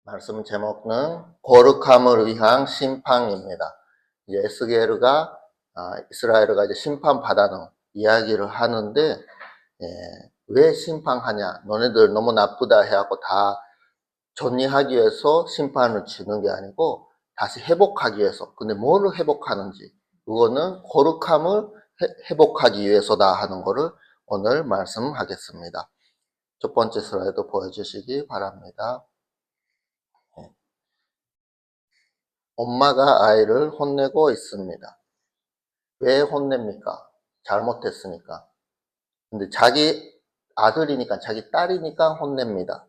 말씀 제목은 거룩함을 위한 심판입니다. 이제 에스겔가 이스라엘가 이제 심판받아는 이야기를 하는데, 왜 심판하냐? 너네들 너무 나쁘다 해갖고 다 정리하기 위해서 심판을 주는 게 아니고 다시 회복하기 위해서. 근데 뭐를 회복하는지, 그거는 거룩함을 회복하기 위해서다 하는 거를 오늘 말씀하겠습니다. 첫 번째 슬라이드 보여주시기 바랍니다. 엄마가 아이를 혼내고 있습니다. 왜 혼냅니까? 잘못했으니까. 근데 자기 아들이니까, 자기 딸이니까 혼냅니다.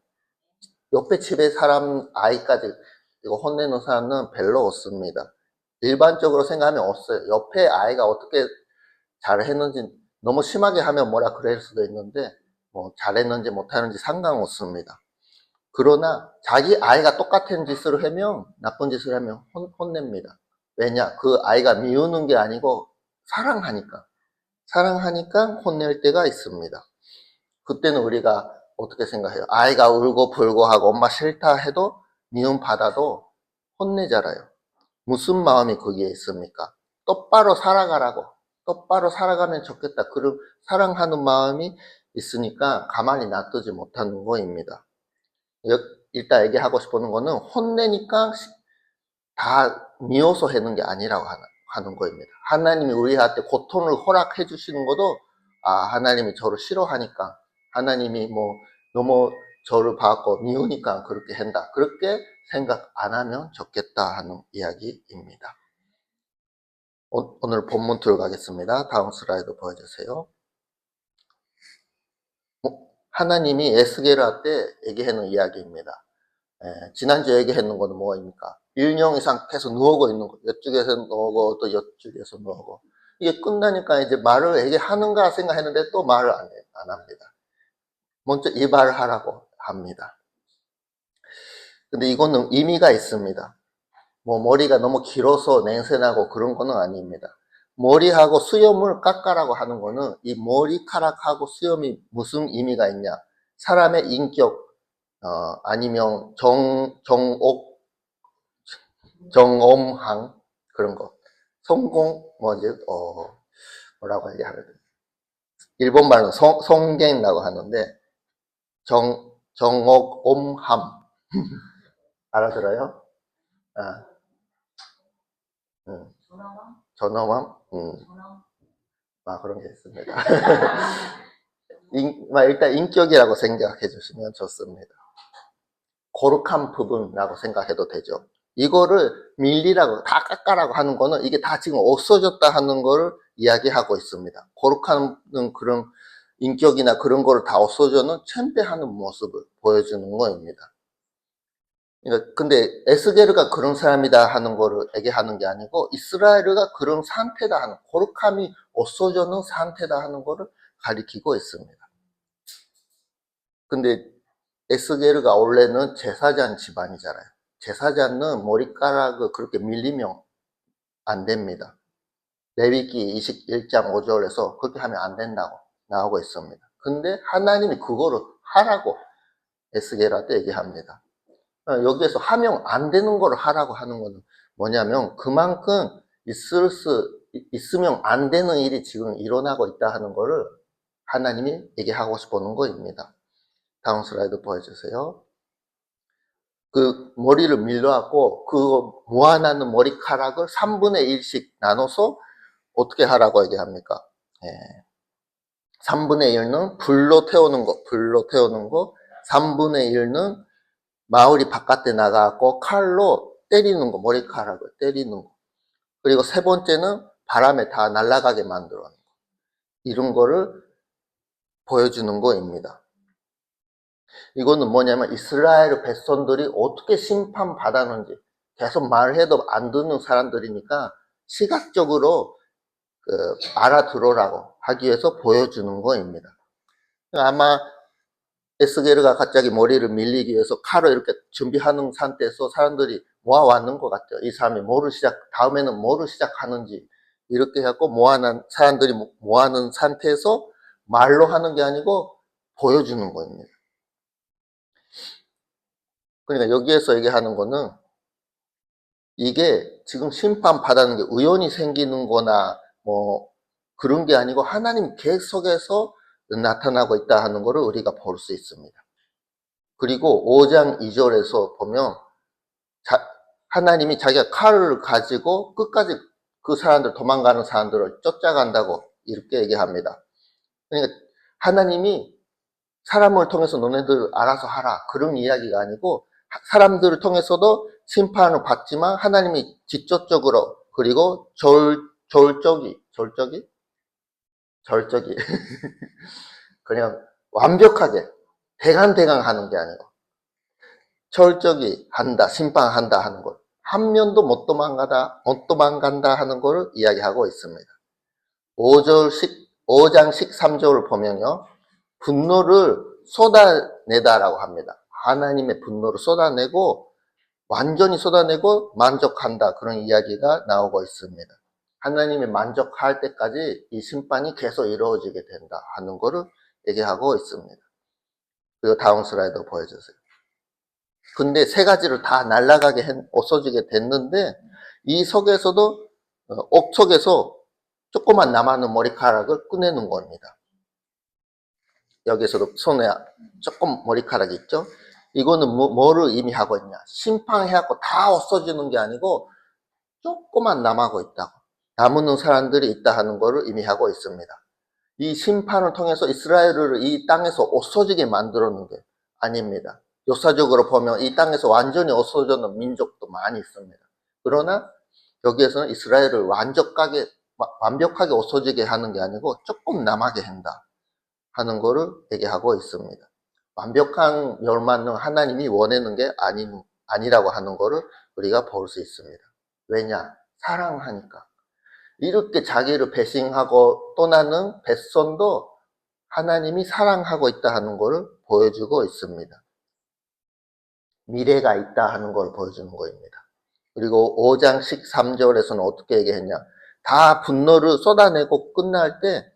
옆에 집에 사람 아이까지 이거 혼내는 사람은 별로 없습니다. 일반적으로 생각하면 없어요. 옆에 아이가 어떻게 잘했는지 너무 심하게 하면 뭐라 그럴 수도 있는데, 뭐 잘했는지 못하는지 상관없습니다. 그러나 자기 아이가 똑같은 짓을 하면, 나쁜 짓을 하면 혼냅니다. 왜냐? 그 아이가 미우는 게 아니고 사랑하니까 혼낼 때가 있습니다. 그때는 우리가 어떻게 생각해요? 아이가 울고 불고 하고 엄마 싫다 해도 미움 받아도 혼내잖아요. 무슨 마음이 거기에 있습니까? 똑바로 살아가라고. 똑바로 살아가면 좋겠다. 그런 사랑하는 마음이 있으니까 가만히 놔두지 못하는 거입니다. 일단 얘기하고 싶은 거는 혼내니까 다 미워서 하는 게 아니라고 하는 거입니다. 하나님이 우리한테 고통을 허락해 주시는 것도 하나님이 저를 싫어하니까, 하나님이 뭐 너무 저를 봐갖고 미우니까 그렇게 한다, 그렇게 생각 안 하면 좋겠다 하는 이야기입니다. 오늘 본문 들어가겠습니다. 다음 슬라이드 보여주세요. 하나님이 에스겔한테 얘기하는 이야기입니다. 지난주에 얘기했는 거는 뭐입니까? 1년 이상 계속 누우고 있는 거. 이쪽에서 누우고 또 이쪽에서 누우고. 이게 끝나니까 이제 말을 얘기하는가 생각했는데 또 말을 안 합니다. 먼저 이 말을 하라고 합니다. 근데 이거는 의미가 있습니다. 뭐 머리가 너무 길어서 냄새나고 그런 거는 아닙니다. 머리하고 수염을 깎아라고 하는 거는 이 머리카락하고 수염이 무슨 의미가 있냐? 사람의 인격, 아니면 정엄항, 그런 거. 성공, 뭐라고 해야 하는데. 일본 말로 성갱이라고 하는데, 정옥옴함. 알아들어요? 전엄함? 그런 게 있습니다. 일단 인격이라고 생각해 주시면 좋습니다. 거룩한 부분이라고 생각해도 되죠. 이거를 밀리라고, 다 깎아라고 하는 거는 이게 다 지금 없어졌다 하는 거를 이야기하고 있습니다. 거룩한 그런 인격이나 그런 거를 다 없어져는 참배하는 모습을 보여주는 거입니다. 그러니까 근데 에스겔가 그런 사람이다 하는 거를 얘기하는 게 아니고 이스라엘가 그런 상태다 하는, 거룩함이 없어져는 상태다 하는 거를 가리키고 있습니다. 근데 에스겔가 원래는 제사장 집안이잖아요. 제사장은 머리카락을 그렇게 밀리면 안 됩니다. 레위기 21장 5절에서 그렇게 하면 안 된다고 나오고 있습니다. 근데 하나님이 그거를 하라고 에스겔한테 얘기합니다. 여기에서 하면 안 되는 걸 하라고 하는 거는 뭐냐면 그만큼 있으면 안 되는 일이 지금 일어나고 있다 하는 거를 하나님이 얘기하고 싶은 거입니다. 다음 슬라이드 보여주세요. 그 머리를 밀려갖고 그 모아나는 머리카락을 3분의 1씩 나눠서 어떻게 하라고 얘기합니까? 3분의 1은 불로 태우는 거, 3분의 1은 마을이 바깥에 나가고 칼로 때리는 거, 머리카락을 때리는 거. 그리고 세 번째는 바람에 다 날아가게 만들어 놓는 거. 이런 거를 보여주는 거입니다. 이거는 뭐냐면 이스라엘 백성들이 어떻게 심판받았는지 계속 말해도 안 듣는 사람들이니까 시각적으로 알아들으라고 하기 위해서 보여주는 거입니다. 아마 에스겔가 갑자기 머리를 밀리기 위해서 칼을 이렇게 준비하는 상태에서 사람들이 모아왔는 것 같아요. 이 사람이 다음에는 뭐를 시작하는지 이렇게 해갖고 사람들이 모아는 상태에서 말로 하는 게 아니고 보여주는 겁니다. 그러니까 여기에서 얘기하는 거는 이게 지금 심판받는 게 우연히 생기는 거나 뭐 그런 게 아니고 하나님 계획 속에서 나타나고 있다 하는 것을 우리가 볼 수 있습니다. 그리고 5장 2절에서 보면 하나님이 자기가 칼을 가지고 끝까지 그 사람들, 도망가는 사람들을 쫓아간다고 이렇게 얘기합니다. 그러니까 하나님이 사람을 통해서 너네들 알아서 하라, 그런 이야기가 아니고 사람들을 통해서도 심판을 받지만 하나님이 직접적으로, 그리고 절적이 그냥 완벽하게 대강대강 하는 게 아니고 철저히 한다, 심판한다 하는 것, 한 면도 못 도망간다 하는 걸 이야기하고 있습니다. 5장 13절을 보면요, 분노를 쏟아내다라고 합니다. 하나님의 분노를 쏟아내고 완전히 쏟아내고 만족한다, 그런 이야기가 나오고 있습니다. 하나님이 만족할 때까지 이 심판이 계속 이루어지게 된다 하는 것을 얘기하고 있습니다. 그리고 다음 슬라이드 보여주세요. 근데 세 가지를 다 날아가게 없어지게 됐는데 이 속에서도 옥 속에서 조그만 남아있는 머리카락을 꺼내는 겁니다. 여기서도 손에 조금 머리카락이 있죠. 이거는 뭐를 의미하고 있냐, 심판해갖고 다 없어지는 게 아니고 조그만 남아고 있다고, 남는 사람들이 있다 하는 것을 의미하고 있습니다. 이 심판을 통해서 이스라엘을 이 땅에서 없어지게 만들었는 게 아닙니다. 역사적으로 보면 이 땅에서 완전히 없어졌는 민족도 많이 있습니다. 그러나 여기에서는 이스라엘을 완벽하게 없어지게 하는 게 아니고 조금 남아게 한다 하는 것을 얘기하고 있습니다. 완벽한 멸망은 하나님이 원하는 게 아니라고 하는 것을 우리가 볼 수 있습니다. 왜냐? 사랑하니까. 이렇게 자기를 배신하고 떠나는 백성도 하나님이 사랑하고 있다 하는 것을 보여주고 있습니다. 미래가 있다 하는 걸 보여주는 것입니다. 그리고 5장 13절에서는 어떻게 얘기했냐, 다 분노를 쏟아내고 끝날 때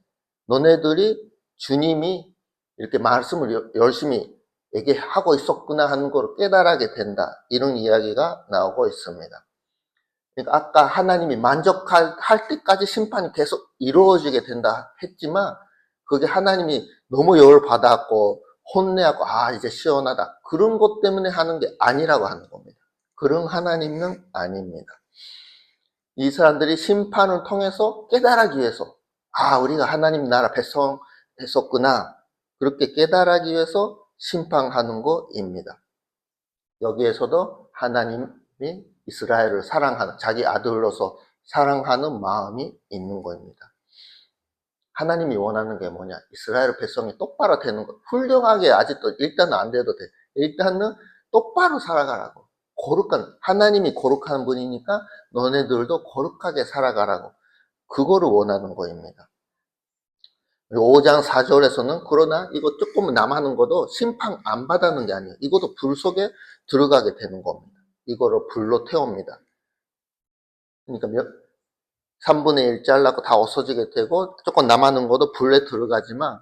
너네들이 주님이 이렇게 말씀을 열심히 얘기하고 있었구나 하는 걸 깨달게 된다, 이런 이야기가 나오고 있습니다. 그러니까 아까 하나님이 만족할 때까지 심판이 계속 이루어지게 된다 했지만 그게 하나님이 너무 열받았고 혼내하고 이제 시원하다, 그런 것 때문에 하는 게 아니라고 하는 겁니다. 그런 하나님은 아닙니다. 이 사람들이 심판을 통해서 깨달기 위해서 우리가 하나님 나라 백성했었구나, 그렇게 깨달기 위해서 심판하는 것입니다. 여기에서도 하나님이 이스라엘을 사랑하는, 자기 아들로서 사랑하는 마음이 있는 겁니다. 하나님이 원하는 게 뭐냐, 이스라엘 백성이 똑바로 되는 것, 훌륭하게 아직도 일단은 안 돼도 돼. 일단은 똑바로 살아가라고. 하나님이 거룩한 분이니까 너네들도 거룩하게 살아가라고, 그거를 원하는 거입니다. 5장 4절에서는 그러나 이거 조금 남아는 것도 심판 안 받는 게 아니에요. 이것도 불 속에 들어가게 되는 겁니다. 이거를 불로 태웁니다. 그러니까 3분의 1 잘라고 다 없어지게 되고 조금 남아는 것도 불에 들어가지만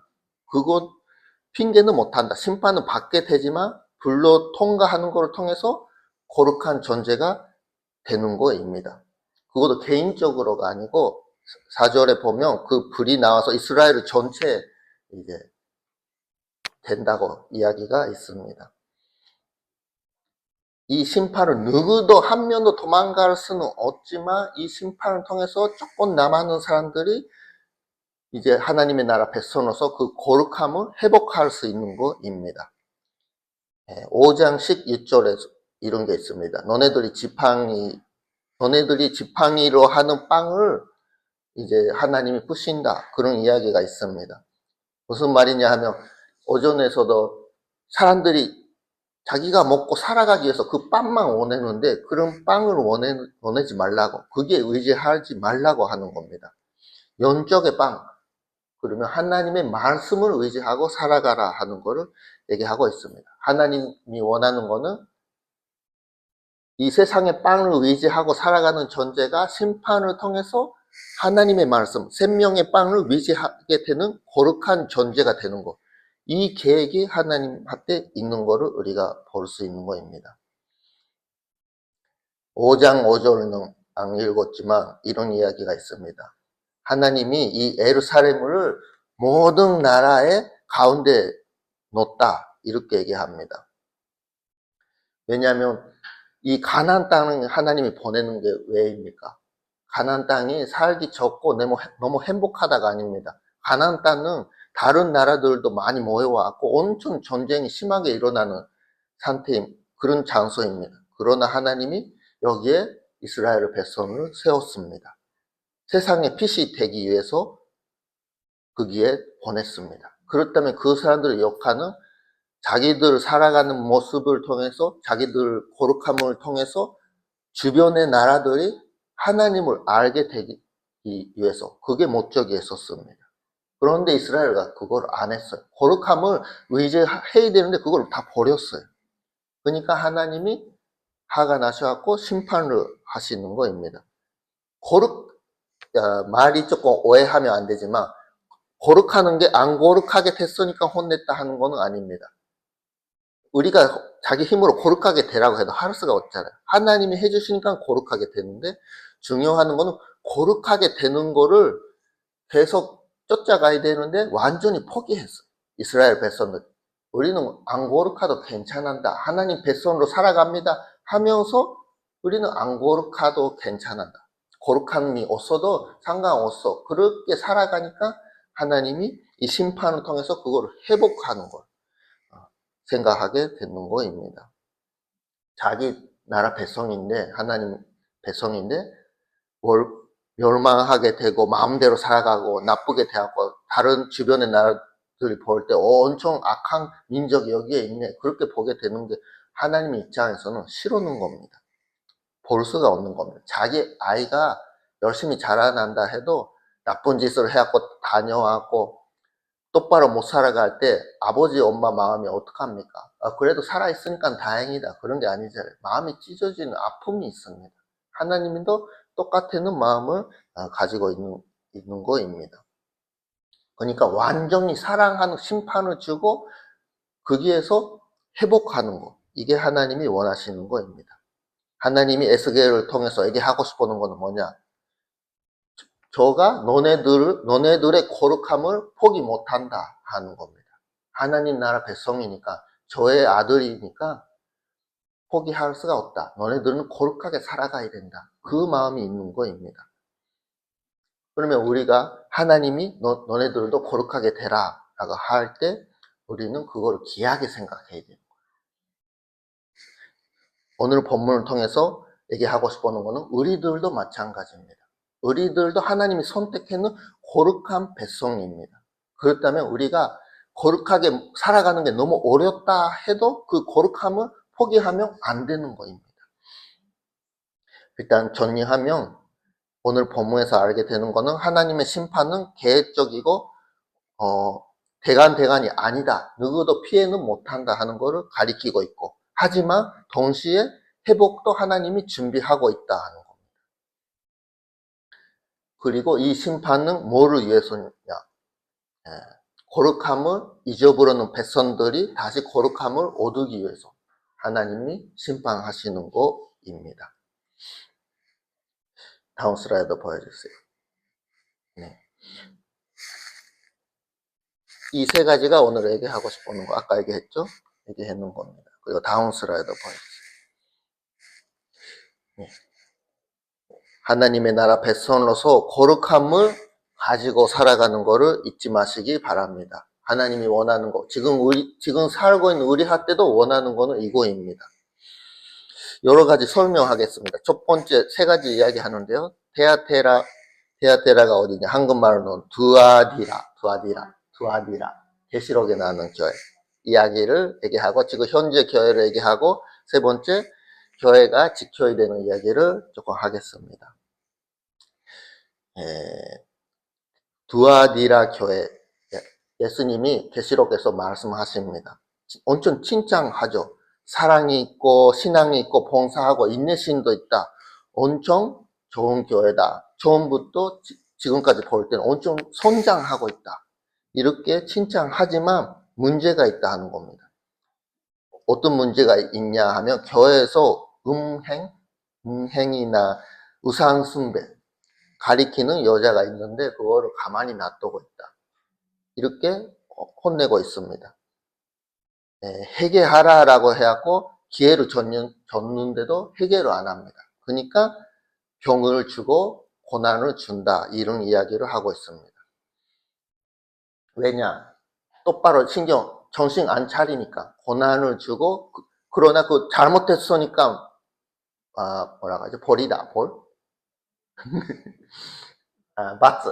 그거 핑계는 못한다. 심판은 받게 되지만 불로 통과하는 것을 통해서 거룩한 존재가 되는 거입니다. 그것도 개인적으로가 아니고 4절에 보면 그 불이 나와서 이스라엘 전체 이제 된다고 이야기가 있습니다. 이 심판을 누구도 한 명도 도망갈 수는 없지만 이 심판을 통해서 조금 남아있는 사람들이 이제 하나님의 나라 백성으로서 그 거룩함을 회복할 수 있는 것입니다. 5장 16절에 이런 게 있습니다. 너네들이 지팡이로 하는 빵을 이제 하나님이 부신다, 그런 이야기가 있습니다. 무슨 말이냐 하면 오전에서도 사람들이 자기가 먹고 살아가기 위해서 그 빵만 원하는데 그런 빵을 원하지 말라고, 그게 의지하지 말라고 하는 겁니다. 영적의 빵, 그러면 하나님의 말씀을 의지하고 살아가라 하는 것을 얘기하고 있습니다. 하나님이 원하는 거는 이 세상의 빵을 의지하고 살아가는 존재가 심판을 통해서 하나님의 말씀, 생명의 빵을 의지하게 되는 거룩한 존재가 되는 것, 이 계획이 하나님한테 있는 것을 우리가 볼 수 있는 것입니다. 5장 5절은 안 읽었지만 이런 이야기가 있습니다. 하나님이 이 예루살렘을 모든 나라의 가운데 놓다 이렇게 얘기합니다. 왜냐하면 이 가나안 땅은 하나님이 보내는 게 왜입니까? 가나안 땅이 살기 좋고 너무 행복하다가 아닙니다. 가나안 땅은 다른 나라들도 많이 모여왔고 엄청 전쟁이 심하게 일어나는 상태인 그런 장소입니다. 그러나 하나님이 여기에 이스라엘 백성을 세웠습니다. 세상에 빛이 되기 위해서 거기에 보냈습니다. 그렇다면 그 사람들의 역할은 자기들 살아가는 모습을 통해서 자기들 거룩함을 통해서 주변의 나라들이 하나님을 알게 되기 위해서 그게 목적이었습니다. 그런데 이스라엘가 그걸 안 했어요. 거룩함을 의지해야 되는데 그걸 다 버렸어요. 그러니까 하나님이 화가 나셔갖고 심판을 하시는 거입니다. 말이 조금 오해하면 안 되지만 거룩하는 게 안 거룩하게 됐으니까 혼냈다 하는 거는 아닙니다. 우리가 자기 힘으로 거룩하게 되라고 해도 할 수가 없잖아요. 하나님이 해주시니까 거룩하게 되는데 중요한 거는 거룩하게 되는 거를 계속 쫓아가야 되는데 완전히 포기했어요. 이스라엘 백성들. 우리는 안 거룩하도 괜찮은다. 하나님 백성으로 살아갑니다. 하면서 우리는 안 거룩하도 괜찮은다. 거룩함이 없어도 상관없어. 그렇게 살아가니까 하나님이 이 심판을 통해서 그걸 회복하는 걸 생각하게 되는 거입니다. 자기 나라 백성인데, 하나님 백성인데, 멸망하게 되고, 마음대로 살아가고, 나쁘게 되고, 다른 주변의 나라들이 볼 때, 엄청 악한 민족이 여기에 있네. 그렇게 보게 되는 게 하나님 입장에서는 싫어하는 겁니다. 볼 수가 없는 겁니다. 자기 아이가 열심히 자라난다 해도 나쁜 짓을 해갖고 다녀왔고, 똑바로 못 살아갈 때 아버지 엄마 마음이 어떡합니까? 그래도 살아있으니까 다행이다. 그런 게 아니잖아요. 마음이 찢어지는 아픔이 있습니다. 하나님도 똑같은 마음을 가지고 있는 거입니다. 그러니까 완전히 사랑하는 심판을 주고 거기에서 회복하는 거. 이게 하나님이 원하시는 거입니다. 하나님이 에스겔을 통해서 얘기하고 싶어하는 거는 뭐냐? 저가 너네들의 거룩함을 포기 못한다 하는 겁니다. 하나님 나라 백성이니까 저의 아들이니까 포기할 수가 없다. 너네들은 거룩하게 살아가야 된다. 그 마음이 있는 거입니다. 그러면 우리가 하나님이 너네들도 거룩하게 되라 라고 할 때 우리는 그걸 귀하게 생각해야 되는 거예요. 오늘 본문을 통해서 얘기하고 싶어하는 거는 우리들도 마찬가지입니다. 우리들도 하나님이 선택해놓은 거룩한 백성입니다. 그렇다면 우리가 거룩하게 살아가는 게 너무 어렵다 해도 그 거룩함을 포기하면 안 되는 거입니다. 일단 정리하면 오늘 본문에서 알게 되는 거는 하나님의 심판은 계획적이고 대간이 아니다. 누구도 피해는 못한다 하는 것을 가리키고 있고 하지만 동시에 회복도 하나님이 준비하고 있다 하는 겁니다. 그리고 이 심판은 뭐를 위해서냐? 거룩함을 잊어버리는 백성들이 다시 거룩함을 얻기 위해서 하나님이 심판하시는 것입니다. 다음 슬라이드 보여주세요. 네. 이 세 가지가 오늘 얘기하고 싶은 거, 아까 얘기했죠? 얘기했는 겁니다. 그리고 다음 슬라이드 보여주세요. 네. 하나님의 나라 백성으로서 거룩함을 가지고 살아가는 것을 잊지 마시기 바랍니다. 하나님이 원하는 거, 지금 살고 있는 우리 학대도 원하는 거는 이거입니다. 여러 가지 설명하겠습니다. 첫 번째 세 가지 이야기 하는데요. 테아테라가 어디냐? 한국말로는 두아디라. 계시록에 나오는 교회. 이야기를 얘기하고, 지금 현재 교회를 얘기하고, 세 번째, 교회가 지켜야 되는 이야기를 조금 하겠습니다. 두아디라 교회. 예수님이 계시록에서 말씀하십니다. 엄청 칭찬하죠. 사랑이 있고 신앙이 있고 봉사하고 인내심도 있다. 엄청 좋은 교회다. 처음부터 지금까지 볼 때는 엄청 성장하고 있다. 이렇게 칭찬하지만 문제가 있다 하는 겁니다. 어떤 문제가 있냐 하면 교회에서 음행, 행위나 우상 숭배 가리키는 여자가 있는데 그거를 가만히 놔두고 있다. 이렇게 혼내고 있습니다. 회개하라라고 해갖고 기회를 줬는데도 회개를 안 합니다. 그러니까 병을 주고 고난을 준다. 이런 이야기를 하고 있습니다. 왜냐? 똑바로 정신 안 차리니까 고난을 주고 그러나 그 잘못했으니까 뭐라고 하죠? 벌이다. 맞지.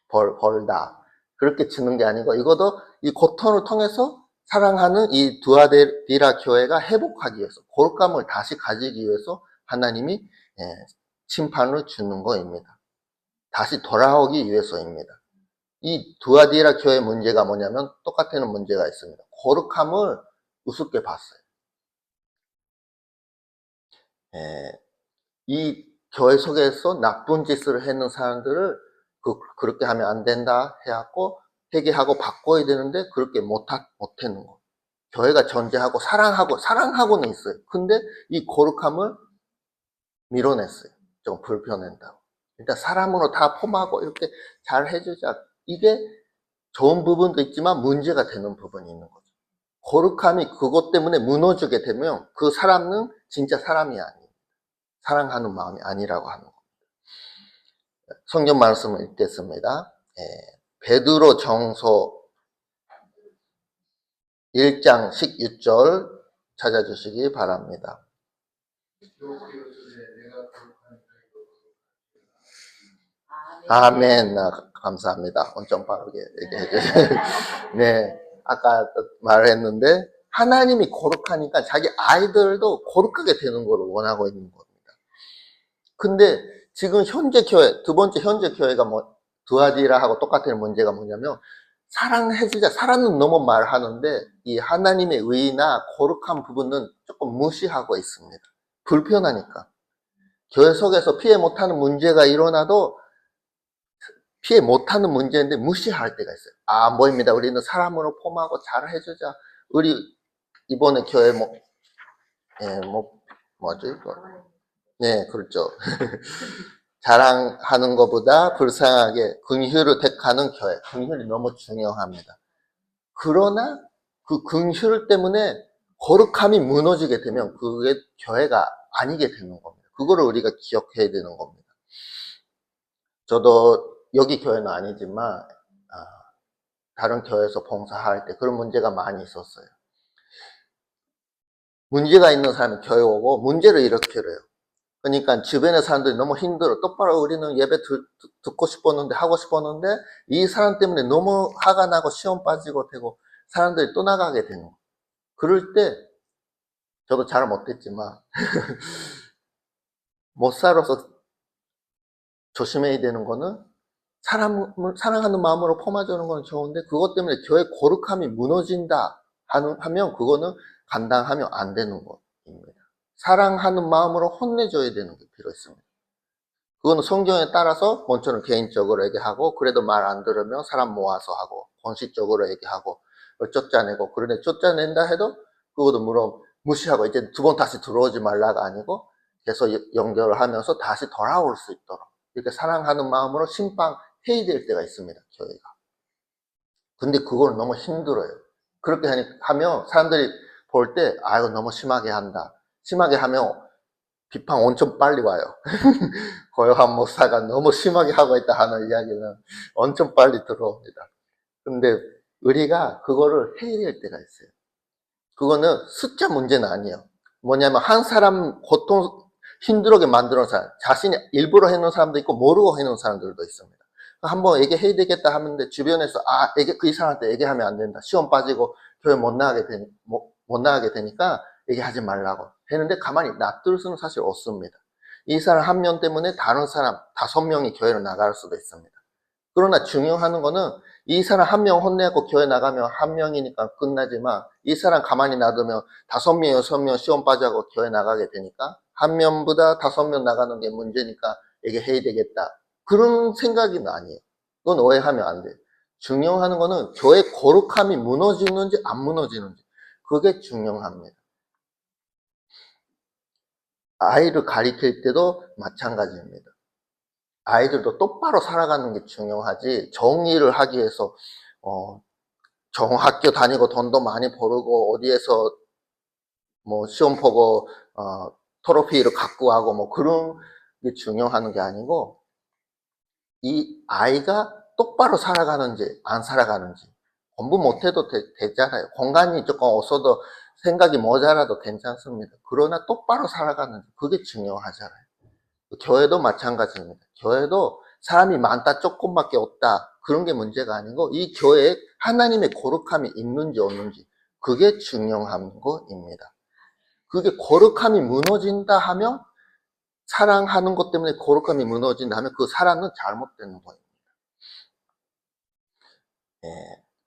벌다. 그렇게 주는 게 아니고 이것도 이 고통을 통해서 사랑하는 이 두아디라 교회가 회복하기 위해서 거룩감을 다시 가지기 위해서 하나님이 심판을 주는 거입니다. 다시 돌아오기 위해서입니다. 이 두아디라 교회 문제가 뭐냐면 똑같은 문제가 있습니다. 거룩함을 우습게 봤어요. 이 교회 속에서 나쁜 짓을 했는 사람들을 그렇게 하면 안 된다 해갖고 회개하고 바꿔야 되는데 그렇게 못했는 거. 교회가 존재하고 사랑하고는 있어요. 근데 이 거룩함을 밀어냈어요. 좀 불편한다고. 일단 사람으로 다 포함하고 이렇게 잘 해주자. 이게 좋은 부분도 있지만 문제가 되는 부분이 있는 거죠. 거룩함이 그것 때문에 무너지게 되면 그 사람은 진짜 사람이 아니에요. 사랑하는 마음이 아니라고 하는 겁니다. 성경 말씀을 읽겠습니다. 베드로 정서 1장 16절 찾아주시기 바랍니다. 아멘. 감사합니다. 엄청 빠르게 얘기해 주세요. 네. 아까 말했는데, 하나님이 거룩하니까 자기 아이들도 거룩하게 되는 걸 원하고 있는 겁니다. 근데 지금 현재 교회, 두 번째 현재 교회가 두아디라하고 똑같은 문제가 뭐냐면, 사랑해주자. 사랑은 너무 말하는데, 이 하나님의 의나 거룩한 부분은 조금 무시하고 있습니다. 불편하니까. 교회 속에서 피해 못하는 문제가 일어나도 피해 못하는 문제인데 무시할 때가 있어요. 안 보입니다. 우리는 사람으로 포함하고 잘 해주자. 우리 이번에 교회 뭐지? 네, 그렇죠. 자랑하는 것보다 불쌍하게 긍휼을 택하는 교회. 긍휼이 너무 중요합니다. 그러나 그 긍휼 때문에 거룩함이 무너지게 되면 그게 교회가 아니게 되는 겁니다. 그거를 우리가 기억해야 되는 겁니다. 저도 여기 교회는 아니지만 다른 교회에서 봉사할 때 그런 문제가 많이 있었어요. 문제가 있는 사람이 교회 오고 문제를 일으키래요. 그러니까 주변의 사람들이 너무 힘들어. 똑바로 우리는 예배 듣고 싶었는데 하고 싶었는데 이 사람 때문에 너무 화가 나고 시험 빠지고 되고 사람들이 또 나가게 되는 거예요. 그럴 때 저도 잘 못했지만 못 살아서 조심해야 되는 거는 사람을 사랑하는 마음으로 품어주는 건 좋은데 그것 때문에 교회 거룩함이 무너진다 하면 그거는 감당하면 안 되는 것입니다. 사랑하는 마음으로 혼내줘야 되는 게 필요 있습니다. 그거는 성경에 따라서 먼저는 개인적으로 얘기하고 그래도 말 안 들으면 사람 모아서 하고 공식적으로 얘기하고 쫓아내고 그런데 쫓아낸다 해도 그것도 물론 무시하고 이제 두 번 다시 들어오지 말라가 아니고 계속 연결을 하면서 다시 돌아올 수 있도록 이렇게 사랑하는 마음으로 심판해야 될 때가 있습니다. 교회가. 근데 그걸 너무 힘들어요. 그렇게 하면 사람들이 볼 때 이거 너무 심하게 한다. 심하게 하면 비판 엄청 빨리 와요. 고요한 목사가 너무 심하게 하고 있다 하는 이야기는 엄청 빨리 들어옵니다. 근데 우리가 그거를 해야 될 때가 있어요. 그거는 숫자 문제는 아니에요. 뭐냐면 한 사람 힘들게 만드는 사람, 자신이 일부러 해놓은 사람도 있고 모르고 해놓은 사람들도 있습니다. 한번 얘기해야 되겠다 하는데 주변에서 그 사람한테 얘기하면 안 된다. 시험 빠지고 교회 못 나가게 되니까 얘기하지 말라고 했는데 가만히 놔둘 수는 사실 없습니다. 이 사람 한 명 때문에 다른 사람 5명이 교회를 나갈 수도 있습니다. 그러나 중요한 거는 이 사람 한 명 혼내고 교회 나가면 한 명이니까 끝나지만 이 사람 가만히 놔두면 5명, 6명 시험 빠져고 교회 나가게 되니까 한 명보다 5명 나가는 게 문제니까 얘기해야 되겠다. 그런 생각은 아니에요. 그건 오해하면 안 돼요. 중요한 거는 교회 거룩함이 무너지는지 안 무너지는지 그게 중요합니다. 아이를 가리킬 때도 마찬가지입니다. 아이들도 똑바로 살아가는 게 중요하지, 정의를 하기 위해서 학교 다니고 돈도 많이 벌고 어디에서 뭐 시험 보고 트로피를 갖고 가고 뭐 그런 게 중요한 게 아니고, 이 아이가 똑바로 살아가는지 안 살아가는지. 공부 못해도 되잖아요. 공간이 조금 없어도 생각이 모자라도 괜찮습니다. 그러나 똑바로 살아가는지, 그게 중요하잖아요. 교회도 마찬가지입니다. 교회도 사람이 많다 조금밖에 없다 그런 게 문제가 아니고, 이 교회에 하나님의 거룩함이 있는지 없는지, 그게 중요한 거입니다. 그게 거룩함이 무너진다 하면, 사랑하는 것 때문에 거룩함이 무너진다 하면 그 사람은 잘못되는 거예요.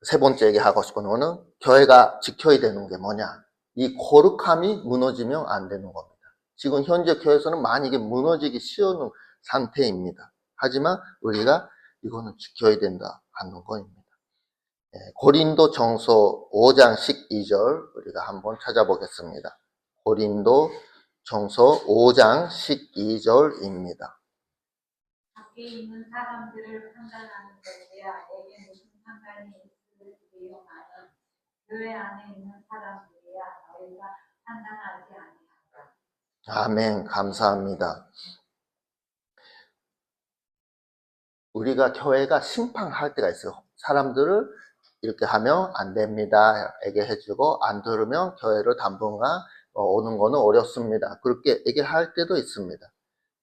세 번째 얘기하고 싶은 거는, 교회가 지켜야 되는 게 뭐냐, 이 거룩함이 무너지면 안 되는 겁니다. 지금 현재 교회에서는 많이 이게 무너지기 쉬운 상태입니다. 하지만 우리가 이거는 지켜야 된다 하는 거입니다. 고린도 정서 5장 12절 우리가 한번 찾아보겠습니다. 고린도 정서 5장 12절입니다. 밖에 있는 사람들을 판단하는 것이야 내게 무슨 상관이 있으리요. 나는 교회 안에 있는 사람들이야 너희가 판단하지 아니하라. 아멘. 감사합니다. 우리가 교회가 심판할 때가 있어요. 사람들을 이렇게 하면 안 됩니다 얘기해주고, 안 들으면 교회를 당분간 오는 거는 어렵습니다 그렇게 얘기할 때도 있습니다.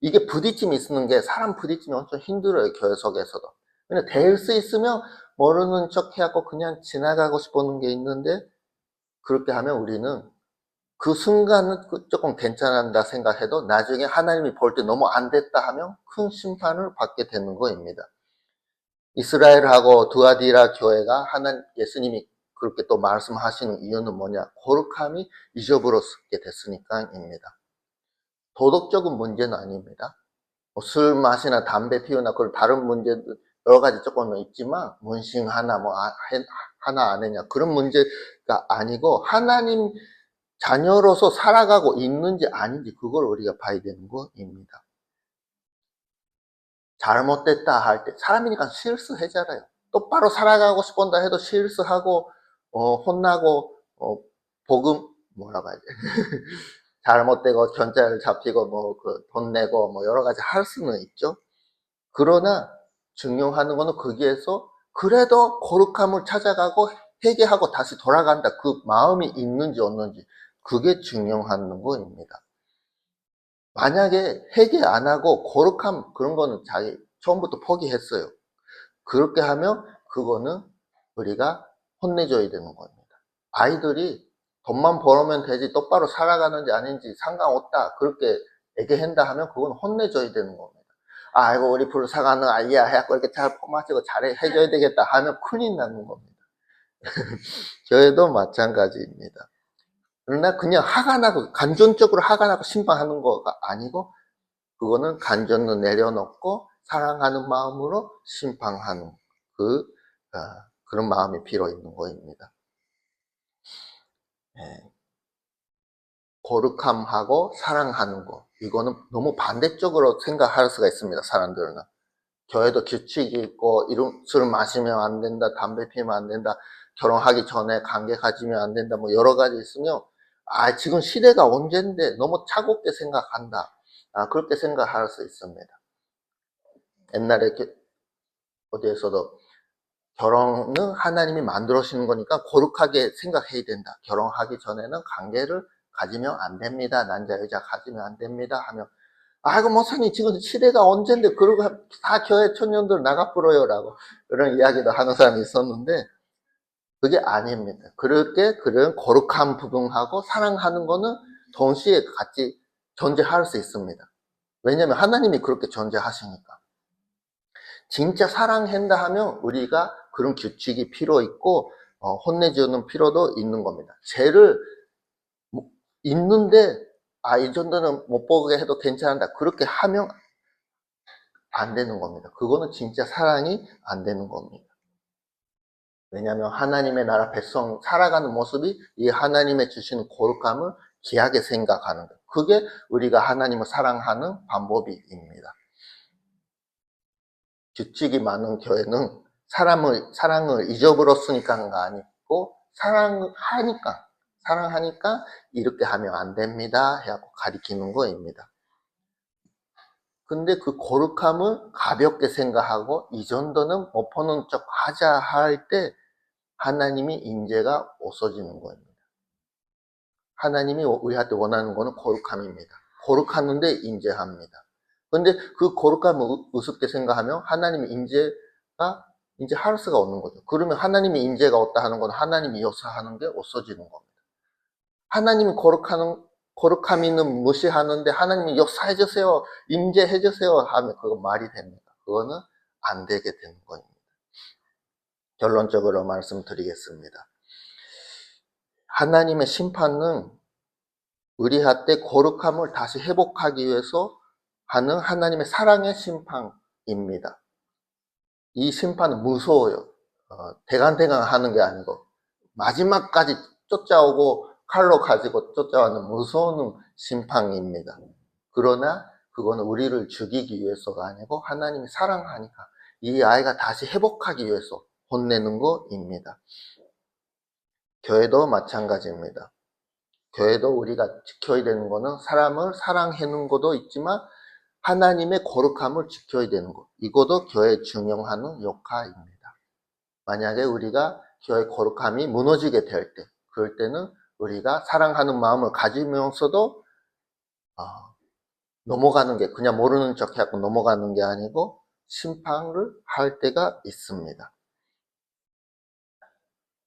이게 부딪힘이 있는 게, 사람 부딪힘이 엄청 힘들어요, 교회 속에서도. 근데 될 수 있으면 모르는 척 해갖고 그냥 지나가고 싶은 게 있는데, 그렇게 하면 우리는 그 순간은 조금 괜찮다 생각해도 나중에 하나님이 볼 때 너무 안 됐다 하면 큰 심판을 받게 되는 거입니다. 이스라엘하고 두아디라 교회가 예수님이 그렇게 또 말씀하시는 이유는 뭐냐, 거룩함이 잊어버렸게 됐으니까입니다. 도덕적인 문제는 아닙니다. 술 마시나 담배 피우나 그런 다른 문제도 여러 가지 조금은 있지만, 문신하나 뭐 하나 안 했냐 그런 문제가 아니고, 하나님 자녀로서 살아가고 있는지 아닌지, 그걸 우리가 봐야 되는 거입니다. 잘못됐다 할 때, 사람이니까 실수하잖아요. 똑바로 살아가고 싶은다 해도 실수하고 혼나고 복음 뭐라고 하지 잘못되고 견자를 잡히고 뭐 돈 내고 뭐 여러 가지 할 수는 있죠. 그러나 중요한 거는 거기에서 그래도 거룩함을 찾아가고 회개하고 다시 돌아간다, 그 마음이 있는지 없는지, 그게 중요한 거입니다. 만약에 회개 안 하고 거룩함 그런 거는 자기 처음부터 포기했어요. 그렇게 하면 그거는 우리가 혼내줘야 되는 겁니다. 아이들이 돈만 벌으면 되지 똑바로 살아가는지 아닌지 상관없다 그렇게 얘기한다 하면, 그건 혼내줘야 되는 겁니다. 아이고 우리 불사가는 아이야 해갖고 이렇게 잘 포마치고 잘 해줘야 되겠다 하면 큰일 나는 겁니다. 교회도 마찬가지입니다. 그러나 그냥 화가 나고 감정적으로 화가 나고 심판하는 거가 아니고, 그거는 감정을 내려놓고 사랑하는 마음으로 심판하는 그런 마음이 필요 있는 거입니다. 거룩함하고 사랑하는 거, 이거는 너무 반대쪽으로 생각할 수가 있습니다. 사람들은 교회도 규칙이 있고, 술 마시면 안 된다, 담배 피우면 안 된다, 결혼하기 전에 관계 가지면 안 된다, 뭐 여러 가지 있으면, 지금 시대가 언젠데 너무 차갑게 생각한다, 그렇게 생각할 수 있습니다. 옛날에 어디에서도 결혼은 하나님이 만들어주시는 거니까 거룩하게 생각해야 된다, 결혼하기 전에는 관계를 가지면 안 됩니다, 남자 여자 가지면 안 됩니다 하면, 아이고 목사님 지금 시대가 언젠데 그러고 다 교회 청년들 나가버려요 라고 그런 이야기도 하는 사람이 있었는데, 그게 아닙니다. 그렇게 그런 거룩한 부분하고 사랑하는 거는 동시에 같이 존재할 수 있습니다. 왜냐하면 하나님이 그렇게 존재하시니까. 진짜 사랑한다 하면 우리가 그런 규칙이 필요 있고 혼내주는 필요도 있는 겁니다. 죄를 있는데 이 정도는 못 보게 해도 괜찮다 그렇게 하면 안 되는 겁니다. 그거는 진짜 사랑이 안 되는 겁니다. 왜냐하면 하나님의 나라 백성 살아가는 모습이 이 하나님의 주시는 거룩함을 귀하게 생각하는 것. 그게 우리가 하나님을 사랑하는 방법입니다. 규칙이 많은 교회는 사랑을 잊어버렸으니까가 아니고, 사랑하니까 이렇게 하면 안 됩니다. 해갖고 가리키는 거입니다. 근데 그 거룩함을 가볍게 생각하고, 이 정도는 못 보는 척 하자 할 때, 하나님이 인재가 없어지는 겁니다. 하나님이 우리한테 원하는 거는 거룩함입니다. 거룩하는데 인재합니다. 근데 그 거룩함을 우습게 생각하면 하나님의 인재가 이제 할 수가 없는 거죠. 그러면 하나님의 인재가 없다 하는 건 하나님이 역사하는 게 없어지는 겁니다. 하나님이 거룩함 있는 무시하는데 하나님이 역사해주세요, 인재해주세요 하면 그거 말이 됩니다. 그거는 안 되게 되는 겁니다. 결론적으로 말씀드리겠습니다. 하나님의 심판은 우리한테 거룩함을 다시 회복하기 위해서 하는 하나님의 사랑의 심판입니다. 이 심판은 무서워요. 대강대강 하는 게 아니고 마지막까지 쫓아오고 칼로 가지고 쫓아오는 무서운 심판입니다. 그러나 그거는 우리를 죽이기 위해서가 아니고 하나님이 사랑하니까 이 아이가 다시 회복하기 위해서 혼내는 것입니다. 교회도 마찬가지입니다. 교회도 우리가 지켜야 되는 거는 사람을 사랑하는 것도 있지만 하나님의 거룩함을 지켜야 되는 것. 이것도 교회에 중요한 역할입니다. 만약에 우리가 교회의 거룩함이 무너지게 될 때, 그럴 때는 우리가 사랑하는 마음을 가지면서도 넘어가는 게, 그냥 모르는 척 하고 넘어가는 게 아니고 심판을 할 때가 있습니다.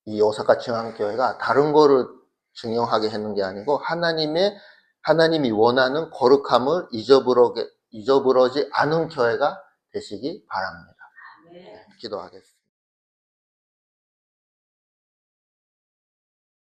이 오사카 중앙교회가 다른 거를 중요하게 했는 게 아니고 하나님이 원하는 거룩함을 잊어버리지 않은 교회가 되시기 바랍니다. 기도하겠습니다.